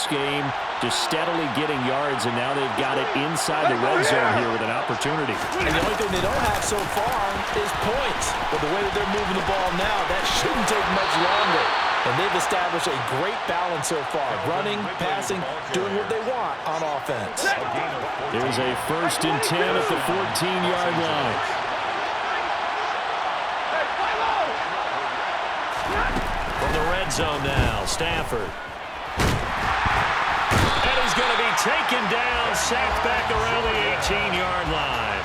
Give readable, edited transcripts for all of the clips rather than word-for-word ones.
pass game, just steadily getting yards, and now they've got it inside the red zone here with an opportunity. And the only thing they don't have so far is points. But the way that they're moving the ball now, that shouldn't take much longer. And they've established a great balance so far. Running, passing, doing what they want on offense. There's a 1st and 10 at the 14-yard line. From the red zone now, Stafford. And he's going to be taken down, sacked back around the 18-yard line.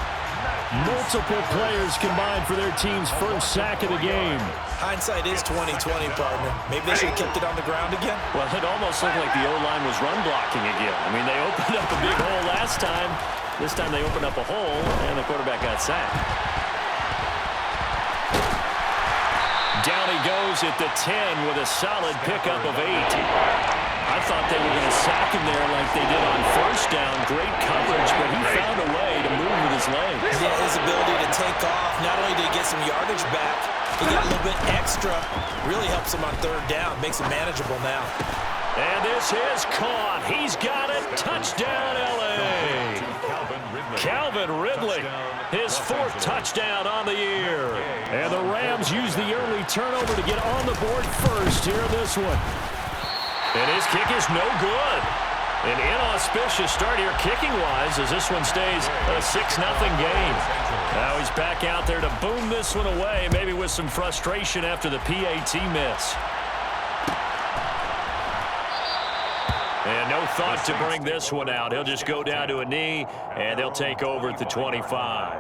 Multiple players combined for their team's first sack of the game. Hindsight is 20/20, partner. Maybe they should have kept it on the ground again. Well, it almost looked like the O-line was run blocking again. I mean, they opened up a big hole last time. This time they opened up a hole, and the quarterback got sacked. Down he goes at the 10 with a solid pickup of 8. I thought they were going to sack him there like they did on 1st down. Great coverage, but he found a way to move with his legs. Yeah, his ability to take off, not only did he get some yardage back, he got a little bit extra. Really helps him on 3rd down. Makes it manageable now. And this is caught. He's got it. Touchdown, L.A. Calvin Ridley, his 4th touchdown on the year. And the Rams use the early turnover to get on the board first here in this one. And his kick is no good. An inauspicious start here kicking-wise as this one stays a 6-0 game. Now he's back out there to boom this one away, maybe with some frustration after the PAT miss. And no thought to bring this one out. He'll just go down to a knee, and they'll take over at the 25.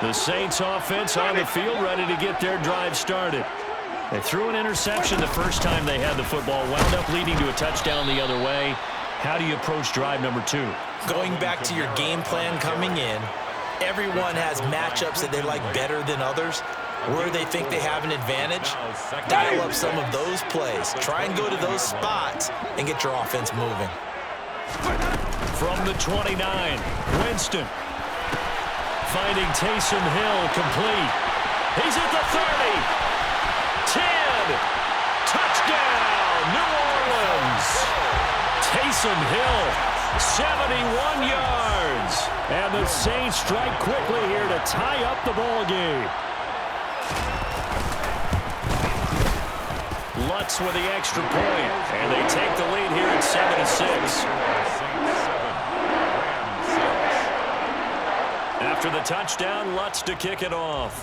The Saints offense on the field, ready to get their drive started. They threw an interception the first time they had the football, wound up leading to a touchdown the other way. How do you approach drive number 2? Going back to your game plan coming in, everyone has matchups that they like better than others. Where they think they have an advantage, dial up some of those plays. Try and go to those spots and get your offense moving. From the 29, Winston. Finding Taysom Hill complete. He's at the 30. 10. Touchdown, New Orleans. Taysom Hill, 71 yards. And the Saints strike quickly here to tie up the ball game. Lutz with the extra point, and they take the lead here at 7-6. After the touchdown, Lutz to kick it off.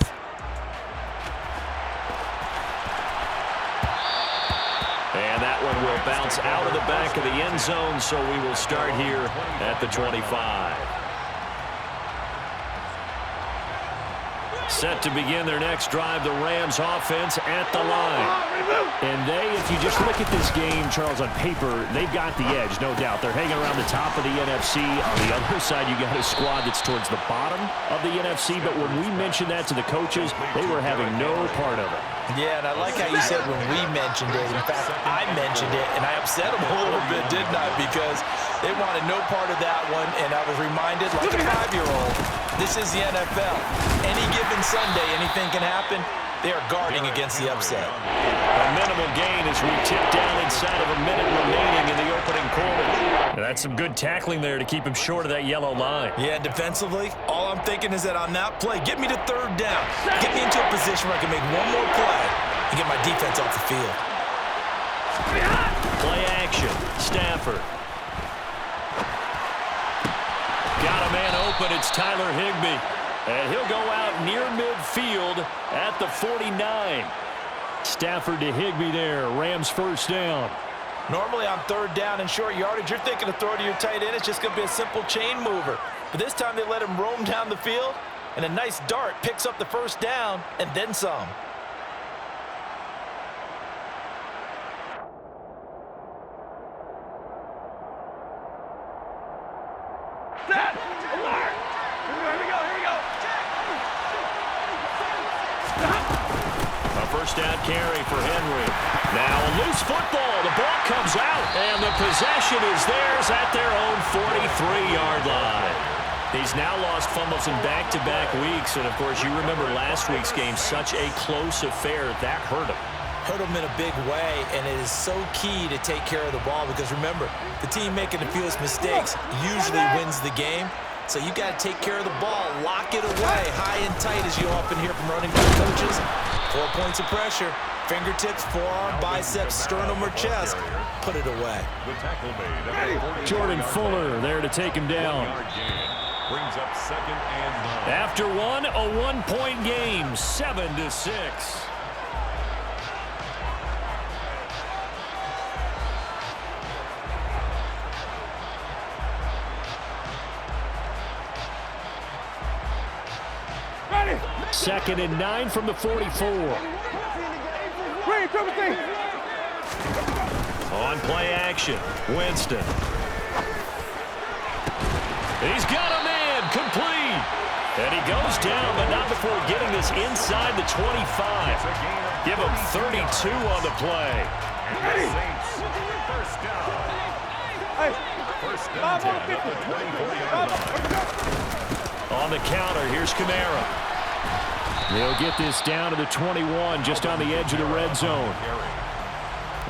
And that one will bounce out of the back of the end zone, so we will start here at the 25. Set to begin their next drive, the Rams offense at the line. And if you just look at this game, Charles, on paper, they've got the edge, no doubt. They're hanging around the top of the NFC. On the other side, you got a squad that's towards the bottom of the NFC. But when we mentioned that to the coaches, they were having no part of it. Yeah, and I like how you said when we mentioned it. In fact, I mentioned it, and I upset them a little bit, didn't I? Because they wanted no part of that one, and I was reminded, like a 5-year-old, this is the NFL. Any given Sunday, anything can happen. They are guarding against the upset. A minimal gain as we tip down inside of a minute remaining in the opening quarter. And that's some good tackling there to keep him short of that yellow line. Yeah, defensively, all I'm thinking is that on that play, get me to 3rd down. Get me into a position where I can make one more play and get my defense off the field. Play action. Stafford. Got a man open. It's Tyler Higbee. And he'll go out near midfield at the 49. Stafford to Higbee there. Rams 1st down. Normally on 3rd down and short yardage, you're thinking of throw to your tight end. It's just going to be a simple chain mover. But this time they let him roam down the field, and a nice dart picks up the 1st down and then some. First down carry for Henry. Now a loose football. The ball comes out, and the possession is theirs at their own 43-yard line. He's now lost fumbles in back-to-back weeks, and, of course, you remember last week's game, such a close affair. That hurt him. hurt them in a big way, and it is so key to take care of the ball because, remember, the team making the fewest mistakes usually wins the game. So you got to take care of the ball, lock it away, high and tight, as you often hear from running back coaches. 4 points of pressure, fingertips, forearm, biceps, sternum, or chest. Put it away. Jordan Fuller there to take him down. Brings up 2nd and 9. After one, a 1-point game, 7-6. Ready. 2nd and 9 from the 44. On play action, Winston. He's got a man, complete. And he goes down, but not before getting this inside the 25. Give him 32 on the play. First down. First down. On the counter, here's Kamara. They'll get this down to the 21, just on the edge of the red zone.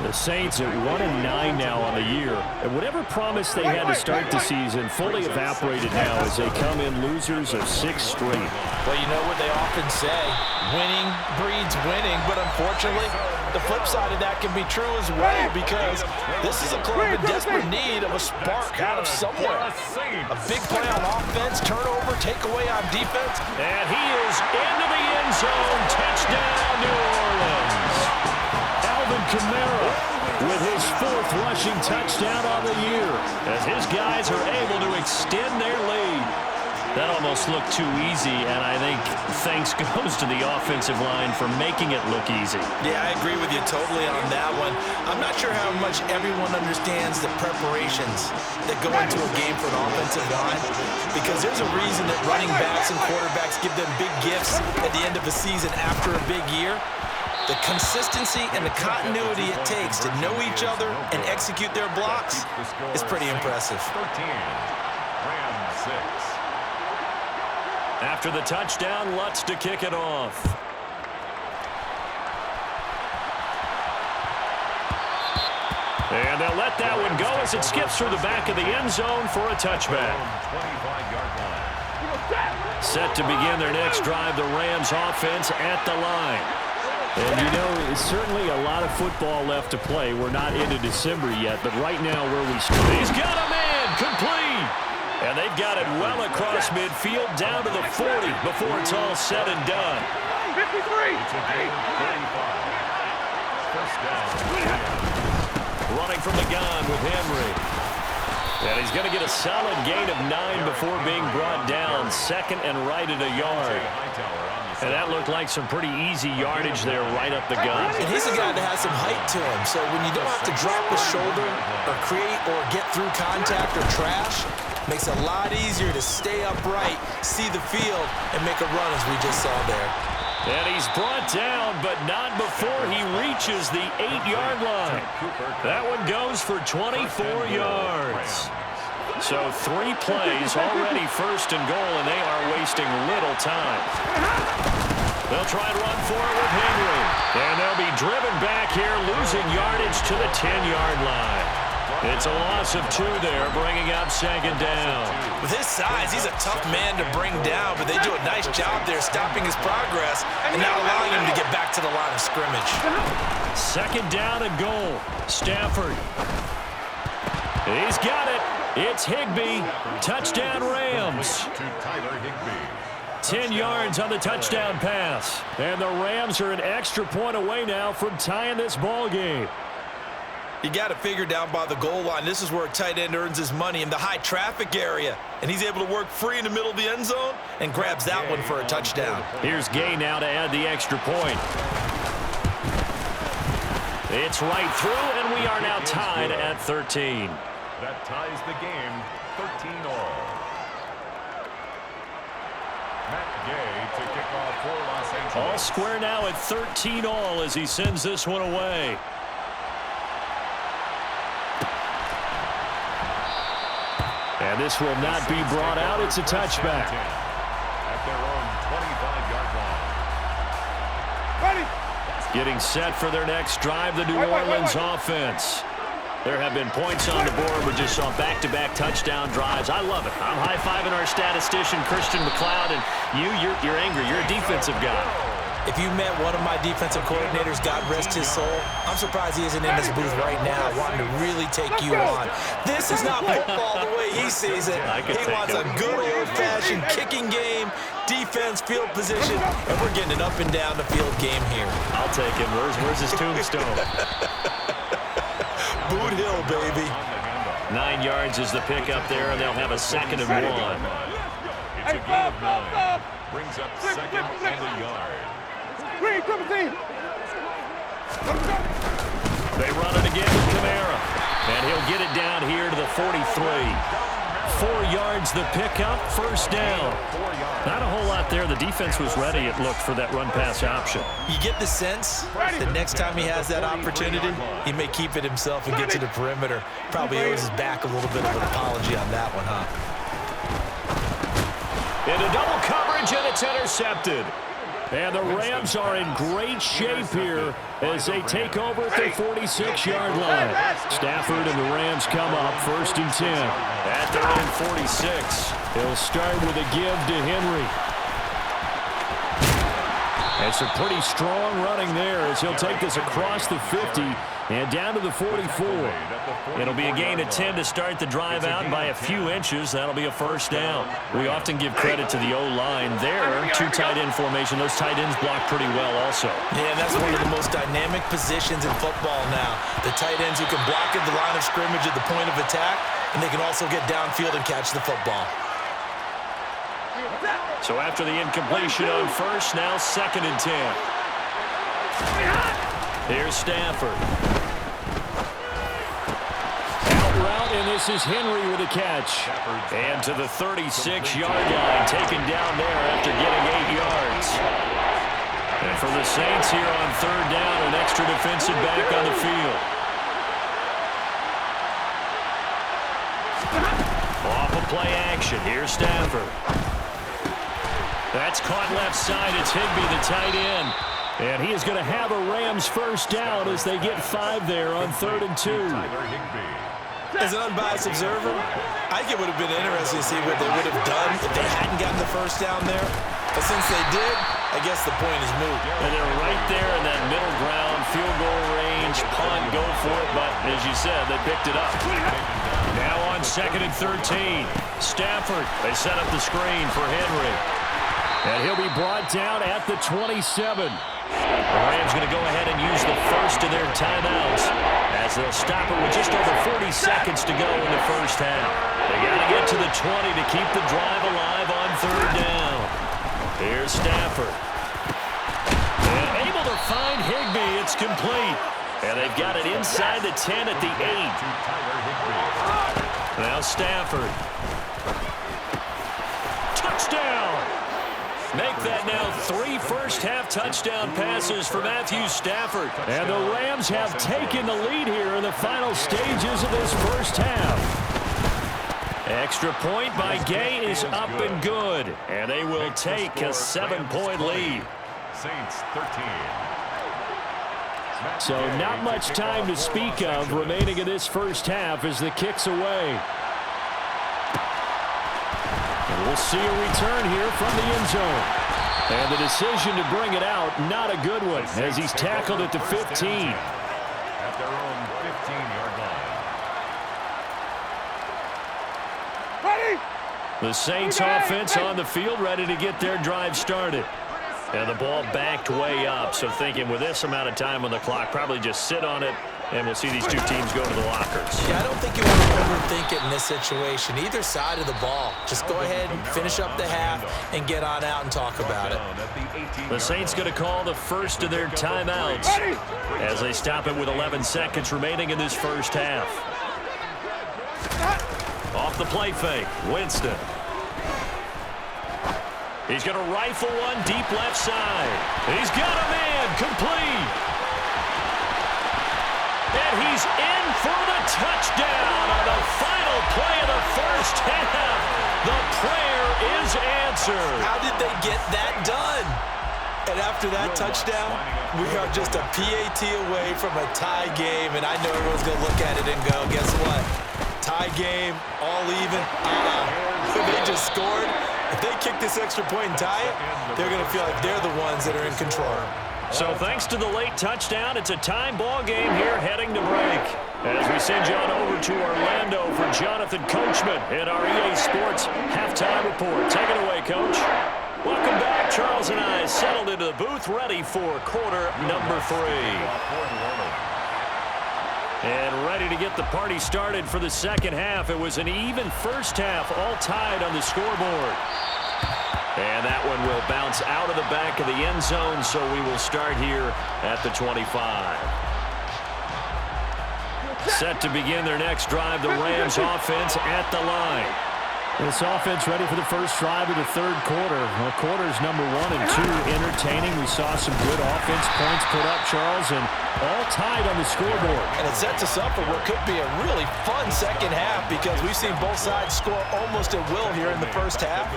The Saints at 1-9 now on the year. And whatever promise they had to start the season fully evaporated now as they come in losers of 6 straight. Well, you know what they often say, winning breeds winning, but unfortunately, the flip side of that can be true as well because this is a club in desperate need of a spark out of somewhere. A big play on offense, turnover, takeaway on defense. And he is into the end zone. Touchdown, New Orleans. Alvin Kamara with his 4th rushing touchdown on the year as his guys are able to extend their lead. That almost looked too easy, and I think thanks goes to the offensive line for making it look easy. Yeah, I agree with you totally on that one. I'm not sure how much everyone understands the preparations that go into a game for an offensive line because there's a reason that running backs and quarterbacks give them big gifts at the end of the season after a big year. The consistency and the continuity it takes to know each other and execute their blocks is pretty impressive. 13. Rams 6. After the touchdown, Lutz to kick it off. And they'll let that one go as it skips through the back of the end zone for a touchback. 25-yard line. Set to begin their next drive, the Rams offense at the line. And you know, it's certainly a lot of football left to play. We're not into December yet, but right now where we start. He's got a man, complete. And they've got it well across midfield down to the 40 before it's all said and done. 53. It's a gain of 35. First down. Running from the gun with Henry. And he's going to get a solid gain of 9 before being brought down. 2nd and right at a yard. And that looked like some pretty easy yardage there right up the gut. And he's a guy that has some height to him, so when you don't have to drop a shoulder or create or get through contact or trash, makes it a lot easier to stay upright, see the field, and make a run as we just saw there. And he's brought down, but not before he reaches the 8-yard line. That one goes for 24 yards. So 3 plays already 1st and goal, and they are wasting little time. They'll try and run for it with Henry. And they'll be driven back here, losing yardage to the 10-yard line. It's a loss of 2 there, bringing up 2nd down. With his size, he's a tough man to bring down, but they do a nice job there stopping his progress and not allowing him to get back to the line of scrimmage. 2nd down and goal. Stafford. He's got it. It's Higbee. Touchdown Rams. 10 yards on the touchdown pass. And the Rams are an extra point away now from tying this ball game. You got to figure down by the goal line. This is where a tight end earns his money in the high traffic area. And he's able to work free in the middle of the end zone and grabs that one for a touchdown. Here's Gay now to add the extra point. It's right through, and we are now tied at 13. That ties the game 13-all. Matt Gay to kick off for Los Angeles. All square now at 13-all as he sends this one away. And this will not be brought out. It's a touchback. At their own 25-yard line. Ready. Getting set for their next drive, the New Orleans offense. There have been points on the board. We just saw back-to-back touchdown drives. I love it. I'm high-fiving our statistician, Christian McLeod, and you're angry. You're a defensive guy. If you met one of my defensive coordinators, God rest his soul, I'm surprised he isn't in this booth right now wanting to really take you on. This is not football the way he sees it. He wants a good old-fashioned kicking game, defense, field position, and we're getting an up-and-down-the-field game here. I'll take him. Where's his tombstone? Boot Hill, baby. 9 yards is the pickup there, and they'll have a 2nd and 1. It's a gain of 9. Brings up 2nd and a yard. They run it again with Kamara, and he'll get it down here to the 43. 4 yards the pickup, 1st down. Not a whole lot there. The defense was ready, it looked, for that run-pass option. You get the sense that next time he has that opportunity, he may keep it himself and get to the perimeter. Probably owes his back a little bit of an apology on that one, huh? Into double coverage, and it's intercepted. And the Rams are in great shape here as they take over at the 46-yard line. Stafford and the Rams come up 1st and 10. At their own 46. He'll start with a give to Henry. And some pretty strong running there as he'll take this across the 50 and down to the 44. It'll be a gain of 10 to start the drive out, and by a few inches, that'll be a 1st down. We often give credit to the O-line there. 2 tight end formation. Those tight ends block pretty well also. Yeah, that's one of the most dynamic positions in football now. The tight ends who can block at the line of scrimmage at the point of attack, and they can also get downfield and catch the football. So after the incompletion on 1st, now 2nd and 10. Here's Stafford. Out route, and this is Henry with a catch. And to the 36-yard line, taken down there after getting 8 yards. And for the Saints here on 3rd down, an extra defensive back on the field. Off of play action, here's Stafford. That's caught left side. It's Higbee, the tight end. And he is going to have a Rams 1st down as they get 5 there on 3rd and 2. As an unbiased observer, I think it would have been interesting to see what they would have done if they hadn't gotten the 1st down there. But since they did, I guess the point is moot. And they're right there in that middle ground, field goal range, punt, go for it. But as you said, they picked it up. Now on 2nd and 13. Stafford, they set up the screen for Henry. And he'll be brought down at the 27. The Rams going to go ahead and use the 1st of their timeouts as they'll stop it with just over 40 seconds to go in the 1st half. They got to get to the 20 to keep the drive alive on 3rd down. Here's Stafford. And able to find Higbee. It's complete. And they've got it inside the 10 at the 8. Now Stafford. Touchdown! Make that now 3 first-half touchdown passes for Matthew Stafford. And the Rams have taken the lead here in the final stages of this 1st half. Extra point by Gay is up and good. And they will take a 7-point lead. Saints 13. So not much time to speak of remaining in this 1st half as the kick's away. We'll see a return here from the end zone. And the decision to bring it out, not a good one, as he's tackled at the 15. At their own 15-yard line. The Saints offense on the field, ready to get their drive started. And the ball backed way up, so thinking with this amount of time on the clock, probably just sit on it, and we'll see these two teams go to the lockers. Yeah, I don't think you want to overthink it in this situation. Either side of the ball. Just go ahead and finish up the half and get on out and talk about it. The Saints going to call the 1st of their timeouts as they stop it with 11 seconds remaining in this 1st half. Off the play fake, Winston. He's going to rifle one deep left side. He's got a man, complete. And he's in for the touchdown on the final play of the 1st half. The prayer is answered. How did they get that done? And after that touchdown, we are just a PAT away from a tie game, and I know everyone's going to look at it and go, guess what? Tie game, all even. They just scored. If they kick this extra point and tie it, they're going to feel like they're the ones that are in control. So thanks to the late touchdown, it's a time ball game here heading to break. As we send you on over to Orlando for Jonathan Coachman in our EA Sports halftime report. Take it away, Coach. Welcome back. Charles and I settled into the booth, ready for quarter number 3. And ready to get the party started for the second half. It was an even first half, all tied on the scoreboard. And that one will bounce out of the back of the end zone, so we will start here at the 25. Set to begin their next drive, the Rams offense at the line. This offense ready for the first drive of the third quarter. Well, quarters number 1 and 2 entertaining. We saw some good offense points put up, Charles, and all tied on the scoreboard. And it sets us up for what could be a really fun second half because we've seen both sides score almost at will here in the first half.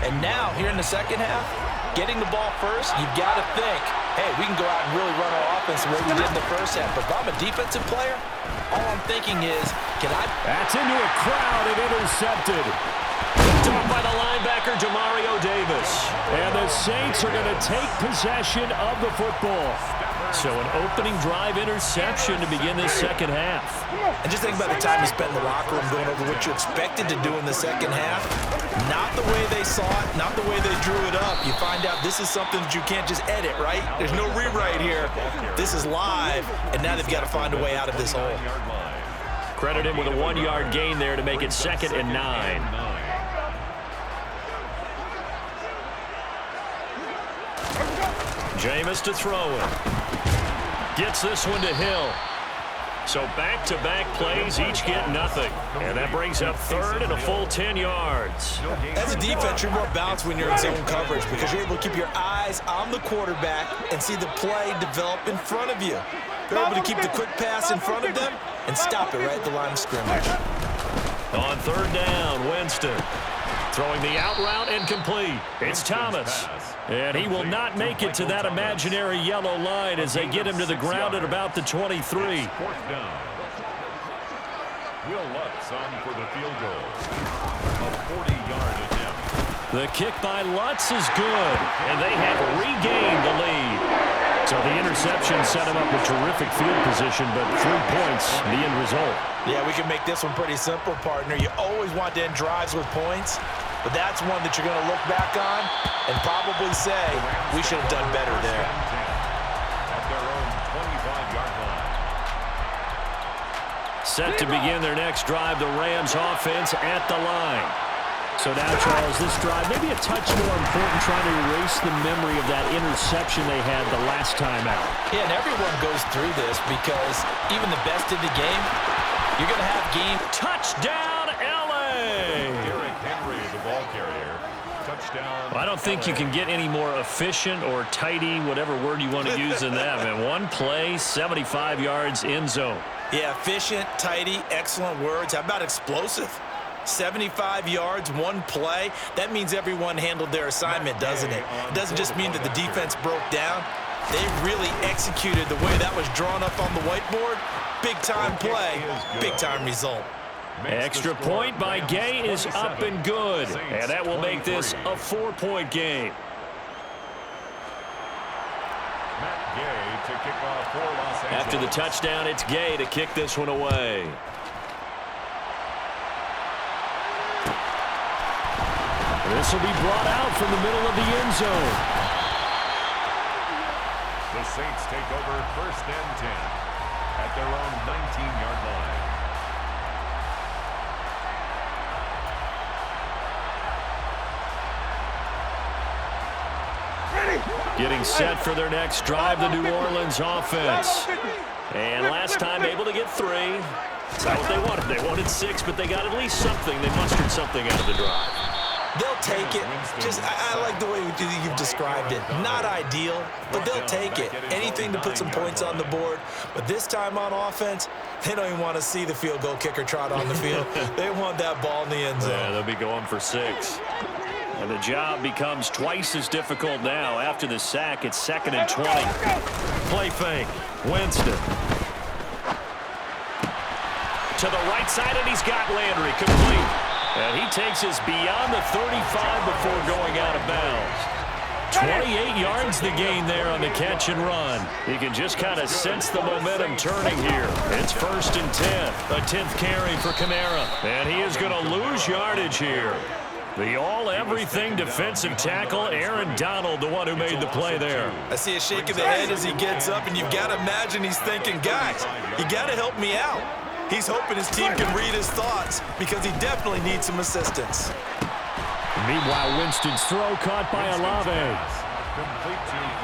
And now, here in the second half, getting the ball first, you've got to think, hey, we can go out and really run our offense the way we did in the first half. But if I'm a defensive player, all I'm thinking is, can I... That's into a crowd and intercepted. Picked off by the linebacker, Demario Davis. And the Saints are going to take possession of the football. So an opening drive interception to begin this second half. And just think about the time you spent in the locker room going over what you expected to do in the second half. Not the way they saw it, not the way they drew it up. You find out this is something that you can't just edit, right? There's no rewrite here. This is live, and now they've got to find a way out of this hole. Credit him with a 1-yard gain there to make it 2nd and 9. Jameis to throw it. Gets this one to Hill. So back-to-back plays, each get nothing. And that brings up 3rd and a full 10 yards. As a defense, you're more balanced when you're in zone coverage because you're able to keep your eyes on the quarterback and see the play develop in front of you. You're able to keep the quick pass in front of them and stop it right at the line of scrimmage. On 3rd down, Winston. Throwing the out route incomplete. It's Thomas. And he will not make it to that imaginary yellow line as they get him to the ground at about the 23. 4th down. Will Lutz on for the field goal. A 40-yard attempt. The kick by Lutz is good. And they have regained the lead. So the interception set him up with terrific field position, but 3 points, the end result. Yeah, we can make this one pretty simple, partner. You always want to end drives with points, but that's one that you're going to look back on and probably say, we should have done better there. At their own 25-yard line. Set to begin their next drive, the Rams offense at the line. So now, Charles, this drive maybe a touch more important, trying to erase the memory of that interception they had the last time out. Yeah, and everyone goes through this because even the best in the game, you're going to have game. Touchdown, L.A. Derrick Henry, the ball carrier. Touchdown. Well, I don't think you can get any more efficient or tidy, whatever word you want to use in that, man. One play, 75 yards, end zone. Yeah, efficient, tidy, excellent words. How about explosive? 75 yards, one play. That means everyone handled their assignment, doesn't it? It doesn't just mean that the defense broke down. They really executed the way that was drawn up on the whiteboard. Big-time play, big-time result. Extra point by Gay is up and good. And that will make this a 4-point game. After the touchdown, it's Gay to kick this one away. This will be brought out from the middle of the end zone. The Saints take over 1st and 10 at their own 19-yard line. Getting set for their next drive, the New Orleans offense. And last time able to get 3. That's not what they wanted. They wanted 6, but they got at least something. They mustered something out of the drive. They'll take it. Just, I like the way you've described it. Not ideal, but they'll take it. Anything to put some points on the board. But this time on offense, they don't even want to see the field goal kicker trot on the field. They want that ball in the end zone. Yeah, they'll be going for 6. And the job becomes twice as difficult now. After the sack, it's 2nd and 20. Play fake. Winston. To the right side, and he's got Landry complete. And he takes us beyond the 35 before going out of bounds. 28 yards the gain there on the catch and run. You can just kind of sense the momentum turning here. It's 1st and 10. A 10th carry for Kamara. And he is going to lose yardage here. The all-everything defensive tackle, Aaron Donald, the one who made the play there. I see a shake of the head as he gets up, and you've got to imagine he's thinking, guys, you got to help me out. He's hoping his team can read his thoughts because he definitely needs some assistance. Meanwhile, Winston's throw caught by Olave.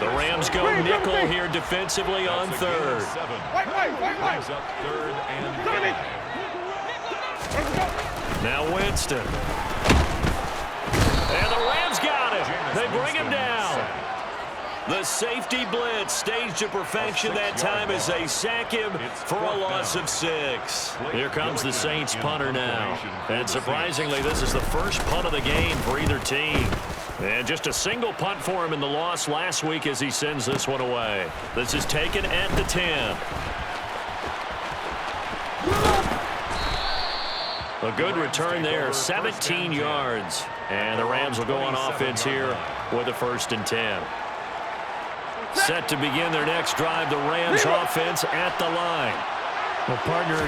The Rams go nickel here defensively on 3rd. Now Winston. And the Rams got him. They bring him down. The safety blitz staged to perfection that time as they sack him for a loss of 6. Here comes the Saints punter now. And surprisingly, this is the first punt of the game for either team. And just a single punt for him in the loss last week as he sends this one away. This is taken at the 10. A good return there, 17 yards. And the Rams will go on offense here with a 1st and 10. Set to begin their next drive, the Rams offense at the line. Well, partner,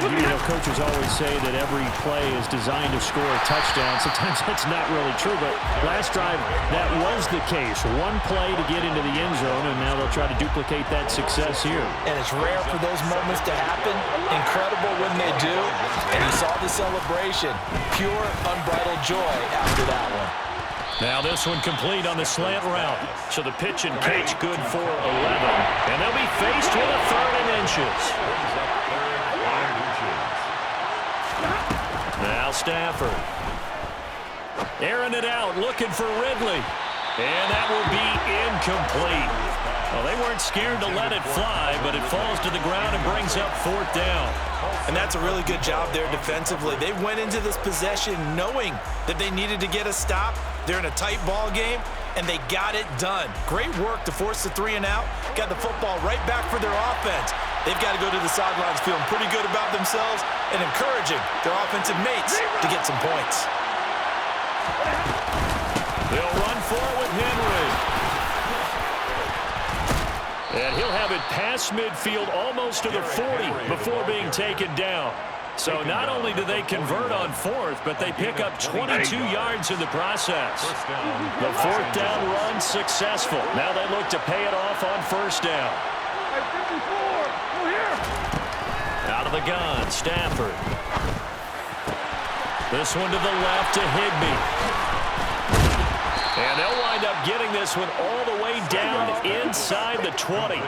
coaches always say that every play is designed to score a touchdown. Sometimes that's not really true, but last drive, that was the case. One play to get into the end zone, and now they'll try to duplicate that success here. And it's rare for those moments to happen. Incredible when they do. And you saw the celebration. Pure, unbridled joy after that one. Now this one complete on the slant route. So the pitch and catch good for 11. And they'll be faced with a 3rd and inches. Now Stafford. Airing it out, looking for Ridley. And that will be incomplete. Well, they weren't scared to let it fly, but it falls to the ground and brings up 4th down. And that's a really good job there defensively. They went into this possession knowing that they needed to get a stop. They're in a tight ball game, and they got it done. Great work to force the 3 and out. Got the football right back for their offense. They've got to go to the sidelines feeling pretty good about themselves and encouraging their offensive mates to get some points. They'll run for it with Henry. And he'll have it past midfield almost to the 40 before being taken down. So not only do they convert on 4th, but they pick up 22 yards in the process. The 4th down run successful. Now they look to pay it off on 1st down. Out of the gun, Stafford. This one to the left to Higbee. And they'll wind up getting this one all the way down inside the 20.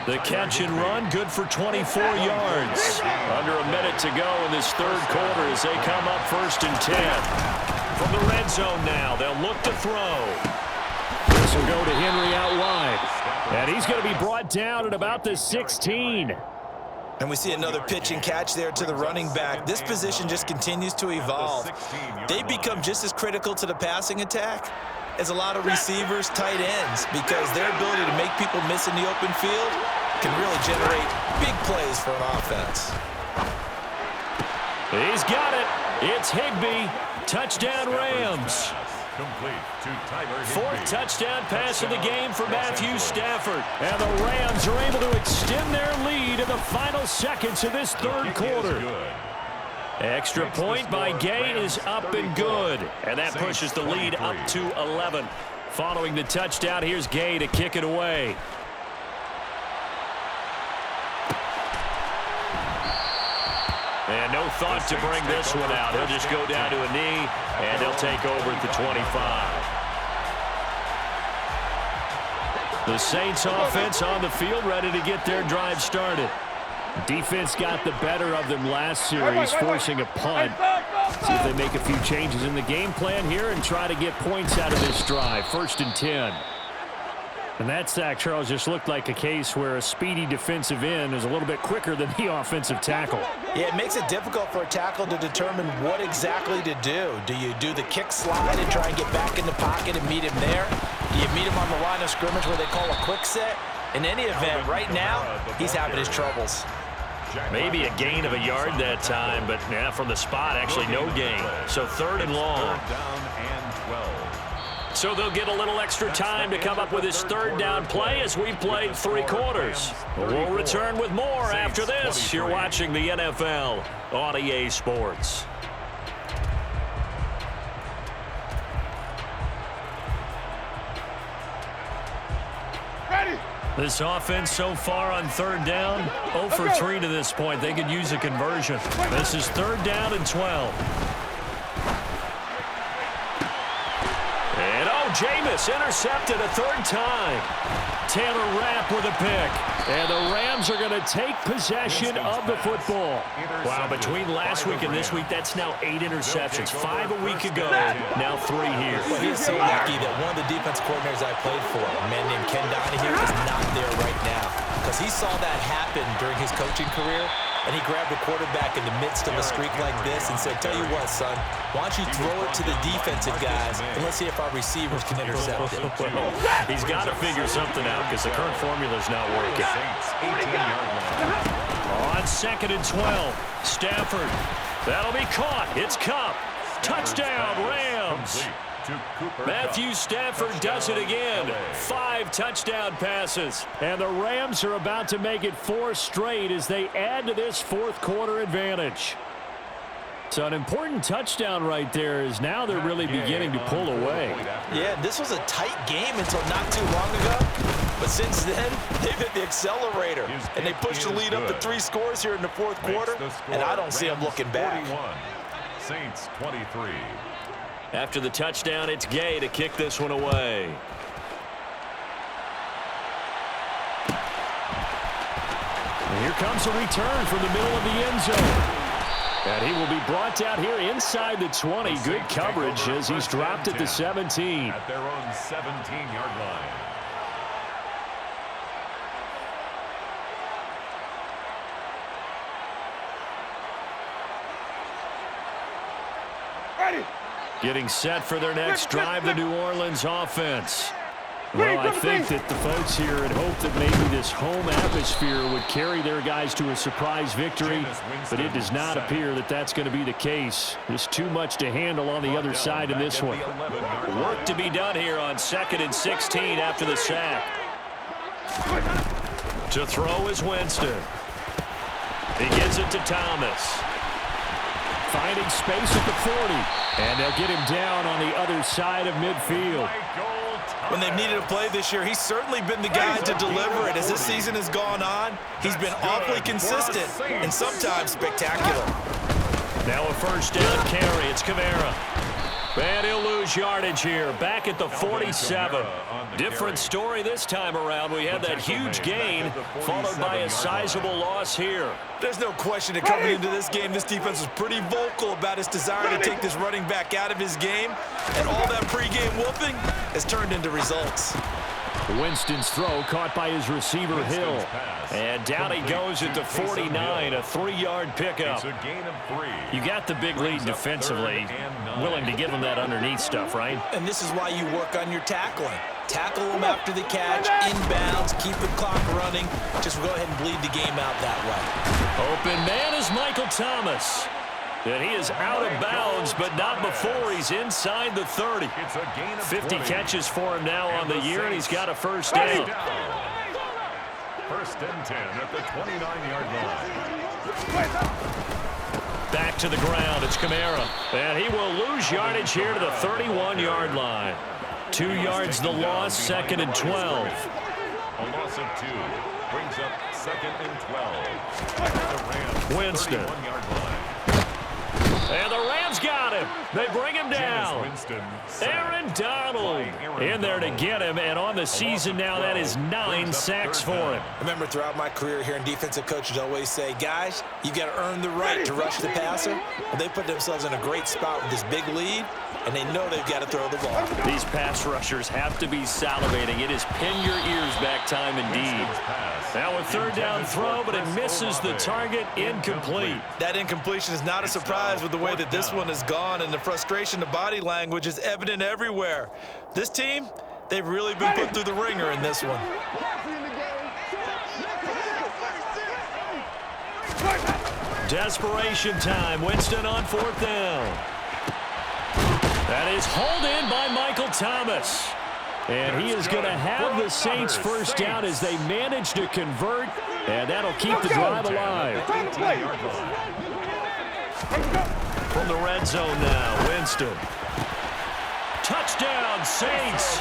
The catch and run, good for 24 yards. Under a minute to go in this 3rd quarter as they come up 1st and 10. From the red zone now, they'll look to throw. This will go to Henry out wide. And he's going to be brought down at about the 16. And we see another pitch and catch there to the running back. This position just continues to evolve. They become just as critical to the passing attack as a lot of receivers, tight ends, because their ability to make people miss in the open field can really generate big plays for an offense. He's got it. It's Higbee. Touchdown Rams. 4th touchdown pass of the game for Matthew Stafford. And the Rams are able to extend their lead in the final seconds of this 3rd quarter. Extra point by Gay is up and good. And that pushes the lead up to 11. Following the touchdown, here's Gay to kick it away. And no thought to bring this one out. He'll just go down to a knee, and they'll take over at the 25. The Saints offense on the field, ready to get their drive started. Defense got the better of them last series, forcing a punt. See if they make a few changes in the game plan here and try to get points out of this drive. 1st and 10. And that sack, Charles, just looked like a case where a speedy defensive end is a little bit quicker than the offensive tackle. Yeah, it makes it difficult for a tackle to determine what exactly to do. Do you do the kick slide and try and get back in the pocket and meet him there? Do you meet him on the line of scrimmage where they call a quick set? In any event, right now, he's having his troubles. Maybe a gain of a yard that time, but yeah, from the spot, actually no gain. So 3rd and long. So they'll get a little extra time to come up with his 3rd down play as we played 3 quarters. We'll return with more after this. You're watching the NFL on EA Sports. This offense so far on 3rd down, 0 for 3 to this point. They could use a conversion. This is 3rd down and 12. And Jameis intercepted a 3rd time. Taylor Rapp with a pick. And the Rams are going to take possession of the football. Wow, between last week and this week, that's now 8 interceptions. 5 a week ago, now 3 here. Well, he's so lucky that one of the defense coordinators I played for, a man named Ken Donahue, is not there right now. Because he saw that happen during his coaching career, and he grabbed the quarterback in the midst of a streak like this and said, tell you what, son, why don't you throw it to the defensive guys, and let's see if our receivers can intercept it. Well, he's got to figure something out because the current formula is not working. On 2nd and 12, Stafford. That'll be caught. It's Kupp. Touchdown, Rams. Matthew Stafford does it again. 5 touchdown passes. And the Rams are about to make it 4 straight as they add to this 4th quarter advantage. So an important touchdown right there is now they're really beginning to pull away. Yeah, this was a tight game until not too long ago. But since then, they've hit the accelerator. And they pushed the lead up to 3 scores here in the 4th quarter. And I don't see them looking back. Saints 23. After the touchdown, it's Gay to kick this one away. And here comes a return from the middle of the end zone. And he will be brought down here inside the 20. Good coverage as he's dropped at the 17. At their own 17-yard line. Getting set for their next drive, the New Orleans offense. Well, I think that the folks here had hoped that maybe this home atmosphere would carry their guys to a surprise victory, but it does not appear that that's going to be the case. There's too much to handle on the other side in this one. Work to be done here on 2nd and 16 after the sack. To throw is Winston. He gives it to Thomas. Finding space at the 40. And they'll get him down on the other side of midfield. When they've needed a play this year, he's certainly been the guy to deliver it. As this season has gone on, he's been awfully consistent and sometimes spectacular. Now a 1st down carry. It's Kamara. And he'll lose yardage here. Back at the 47. Different story this time around. We had that huge gain followed by a sizable loss here. There's no question that coming into this game, this defense was pretty vocal about its desire to take this running back out of his game. And all that pregame whooping has turned into results. Winston's throw caught by his receiver, Hill. And down he goes at the 49, a 3-yard pickup. You got the big lead defensively. Willing to give him that underneath stuff, right? And this is why you work on your tackling. Tackle them after the catch, inbounds, keep the clock running. Just go ahead and bleed the game out that way. Open man is Michael Thomas. And he is out of bounds, but not before he's inside the 30. 50 catches for him now on the year, and he's got a 1st down. 1st and 10 at the 29-yard line. Back to the ground, it's Kamara. And he will lose yardage here to the 31-yard line. 2 yards the loss, 2nd and 12. A loss of 2 brings up 2nd and 12. The Rams, Winston. 31-yard line. And the Rams got him. They bring him down. Aaron Donald in there to get him. And on the season now, that is 9 sacks for him. I remember throughout my career hearing defensive coaches always say, guys, you got to earn the right to rush the passer. Well, they put themselves in a great spot with this big lead, and they know they've got to throw the ball. These pass rushers have to be salivating. It is pin your ears back time indeed. Now a third down throw, but it misses the target. Incomplete. That incompletion is not a surprise with the way that this one has gone, and the frustration, the body language is evident everywhere. This team, they've really been put through the ringer in this one. Desperation time. Winston on 4th down. That is hauled in by Michael Thomas. And he is going to have the Saints first down as they manage to convert, and that'll keep the drive alive. From the red zone now, Winston. Touchdown, Saints.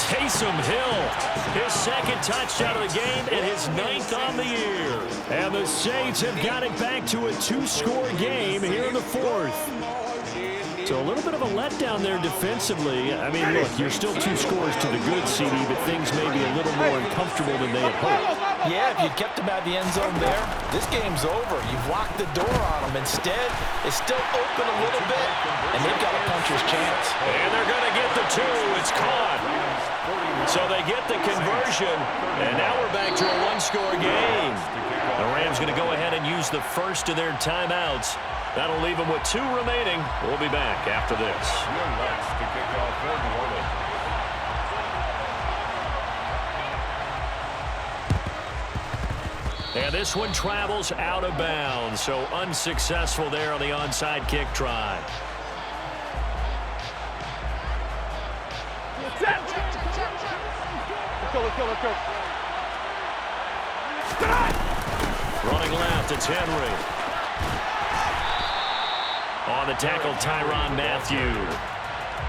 Taysom Hill, his second touchdown of the game and his 9th on the year. And the Saints have got it back to a 2-score game here in the 4th. So a little bit of a letdown there defensively. I mean, look, you're still 2 scores to the good, CD, but things may be a little more uncomfortable than they had hoped. Yeah, if you kept them out of the end zone there, this game's over. You've locked the door on them. Instead, it's still open a little bit, and they've got a puncher's chance. And they're going to get the 2. It's caught. So they get the conversion, and now we're back to a 1-score game. The Rams going to go ahead and use the first of their timeouts. That'll leave them with 2 remaining. We'll be back after this. To kick off for New Orleans. And this one travels out of bounds, so unsuccessful there on the onside kick try. Running left, it's Henry. On the tackle, Tyrann Mathieu.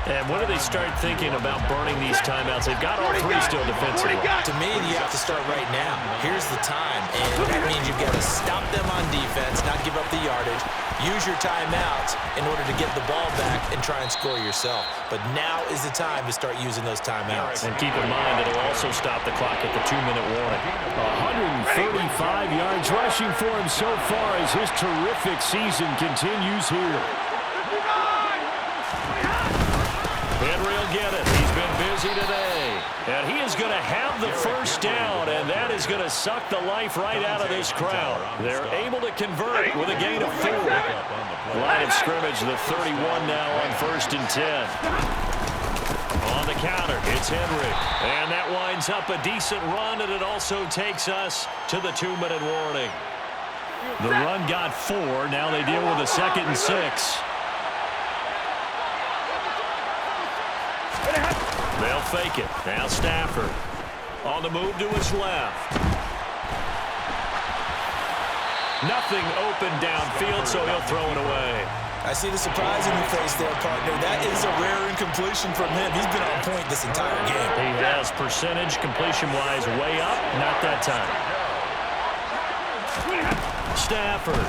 And when do they start thinking about burning these timeouts? They've got all 3 still defensively. To me, you have to start right now. Here's the time, and that means you've got to stop them on defense, not give up the yardage, use your timeouts in order to get the ball back and try and score yourself. But now is the time to start using those timeouts. And keep in mind, it'll also stop the clock at the 2-minute warning. 135 yards rushing for him so far as his terrific season continues here. Henry will get it. He's been busy today. And he is going to have the first down, and that is going to suck the life right out of this crowd. They're able to convert with a gain of 4. Line of scrimmage, the 31 now on 1st and 10. On the counter, it's Henry. And that winds up a decent run, and it also takes us to the 2-minute warning. The run got 4. Now they deal with a 2nd and 6. They'll fake it. Now Stafford on the move to his left. Nothing open downfield, so he'll throw it away. I see the surprise in your face there, partner. That is a rare incompletion from him. He's been on point this entire game. He has percentage completion-wise way up. Not that time. Stafford.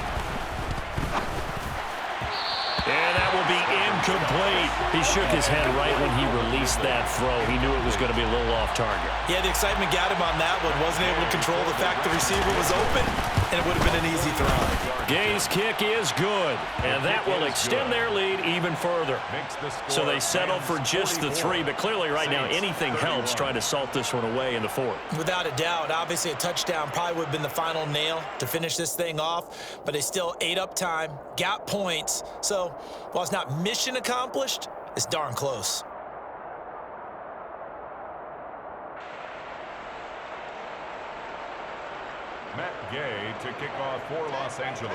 And that will be incomplete. He shook his head right when he released that throw. He knew it was going to be a little off target. Yeah, the excitement got him on that one. Wasn't able to control the fact the receiver was open, and it would have been an easy throw. Gay's kick is good, and that will extend their lead even further. So they settle for just the 3, but clearly right now anything helps trying to salt this one away in the 4th. Without a doubt, obviously a touchdown probably would have been the final nail to finish this thing off, but they still ate up time, got points. So while it's not mission accomplished, it's darn close. Matt Gay to kick off for Los Angeles.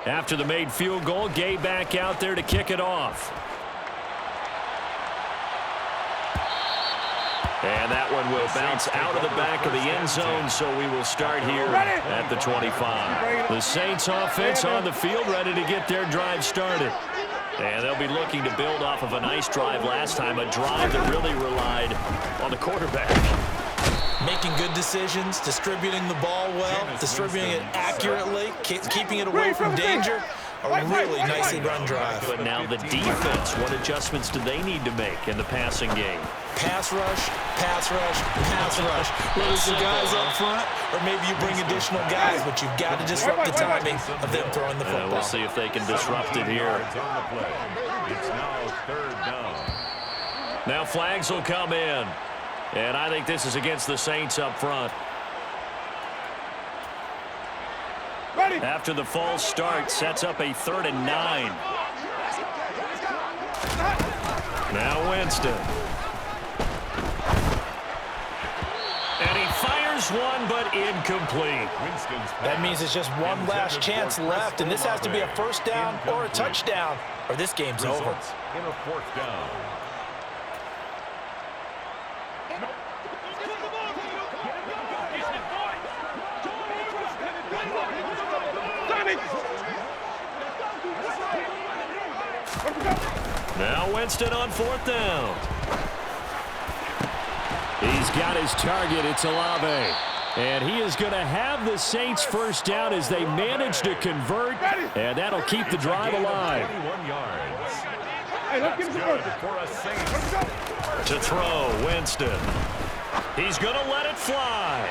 After the made field goal, Gay back out there to kick it off. And that one will bounce out of the back of the end zone, so we will start here at the 25. The Saints offense on the field, ready to get their drive started. And they'll be looking to build off of a nice drive last time, a drive that really relied on the quarterback. Making good decisions, distributing the ball well, distributing it accurately, keeping it away from danger. A really nicely run drive. But now the defense, what adjustments do they need to make in the passing game? Pass rush, pass rush, pass rush. Whether it's the guys up front or maybe you bring additional guys, but you've got to disrupt the timing of them throwing the football. We'll see if they can disrupt it here. It's now 3rd down. Now flags will come in. And I think this is against the Saints up front. After the false start, sets up a 3rd and 9. Now Winston. And he fires one, but incomplete. That means it's just one last chance left, and this has to be a 1st down or a touchdown, or this game's over. In a 4th down. Now Winston on 4th down. He's got his target. It's Olave. And he is going to have the Saints 1st down as they manage to convert. And that'll keep the drive alive. 21 yards. That's good for a Saints. To throw, Winston. He's going to let it fly.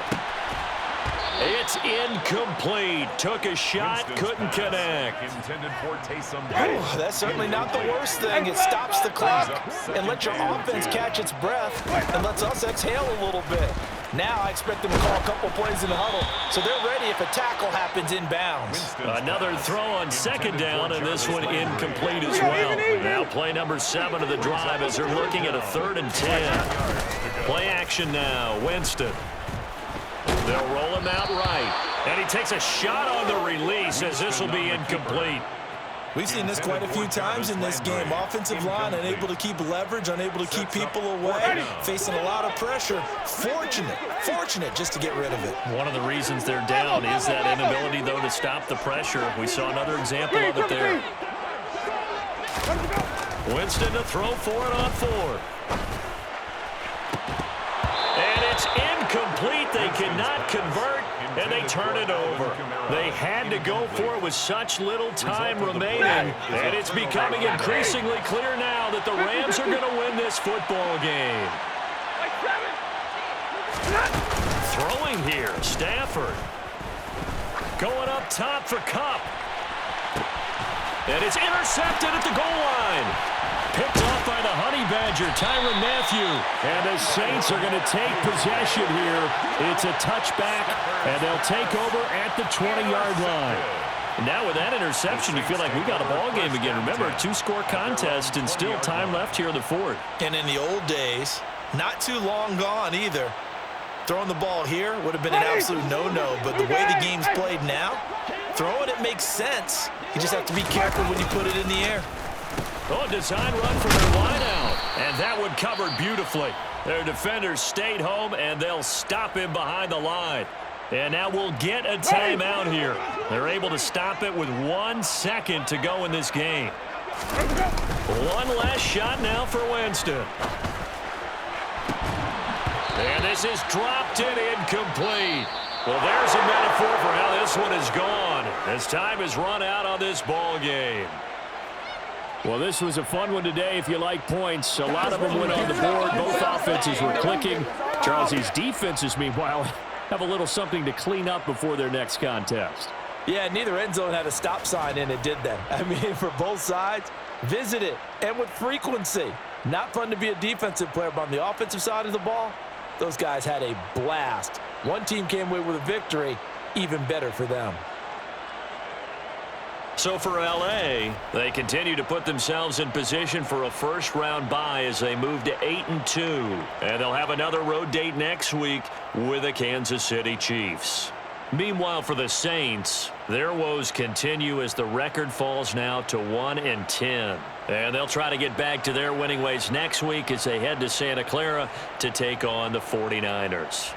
It's incomplete. Took a shot, couldn't connect. Intended for Taysom. Oh, that's certainly not the worst thing. It stops the clock and lets your offense catch its breath and lets us exhale a little bit. Now I expect them to call a couple plays in the huddle, so they're ready if a tackle happens inbounds. Another throw on 2nd down, and this one incomplete as well. Now play number 7 of the drive as they're looking at a 3rd and 10. Play action now, Winston. They'll roll him out right. And he takes a shot on the release as this will be incomplete. We've seen this quite a few times in this game. Offensive line unable to keep leverage, unable to keep people away, facing a lot of pressure. Fortunate just to get rid of it. One of the reasons they're down is that inability, though, to stop the pressure. We saw another example of it there. Winston to throw for it on 4th. And it's incomplete. They cannot convert, and they turn it over. They had to go for it with such little time remaining, and it's becoming increasingly clear now that the Rams are going to win this football game. Throwing here, Stafford. Going up top for Kupp. And it's intercepted at the goal line. Picked off by the Honey Badger, Tyrann Mathieu. And the Saints are going to take possession here. It's a touchback, and they'll take over at the 20-yard line. Now with that interception, you feel like we got a ball game again. Remember, a 2-score contest and still time left here in the 4th. And in the old days, not too long gone either. Throwing the ball here would have been an absolute no-no, but the way the game's played now, throwing it makes sense. You just have to be careful when you put it in the air. Oh, design run for their lineout. And that one covered beautifully. Their defenders stayed home, and they'll stop him behind the line. And now we'll get a timeout here. They're able to stop it with 1 second to go in this game. One last shot now for Winston. And this is dropped and incomplete. Well, there's a metaphor for how this one is gone as time has run out on this ball game. Well, this was a fun one today if you like points. A lot of them went on the board. Both offenses were clicking. Charles's defenses, meanwhile, have a little something to clean up before their next contest. Yeah, neither end zone had a stop sign in it, did they? I mean, for both sides, visit it, and with frequency. Not fun to be a defensive player, but on the offensive side of the ball, those guys had a blast. One team came away with a victory, even better for them. So for L.A., they continue to put themselves in position for a first-round bye as they move to 8-2. And they'll have another road date next week with the Kansas City Chiefs. Meanwhile, for the Saints, their woes continue as the record falls now to 1-10. And they'll try to get back to their winning ways next week as they head to Santa Clara to take on the 49ers.